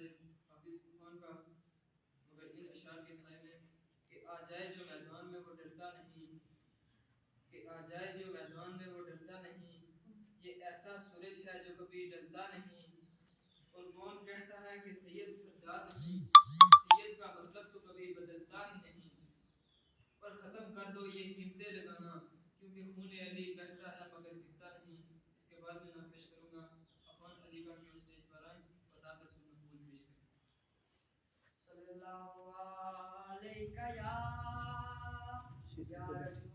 से हाफिज तूफान का मगर इन अशार के साय में कि आ जाए जो मैदान में वो डरता नहीं, कि आ जाए जो मैदान में वो डरता नहीं, ये ऐसा सूरज है जो कभी ढलता नहीं। और कौन कहता है कि सैयद सरदार नहीं, सैयद का मतलब तो कभी बदलता ही नहीं। पर खत्म कर दो ये कीमतें लगाना, क्योंकि खून अली बहता है मगर गिरता नहीं। इसके बाद मैं नाम पेश करूंगा अफान अली का कि स्टेज पर आए और दाखिल सुन्नत मकबूल पेश करें। सल्लल्लाहु अलैहि या रसूल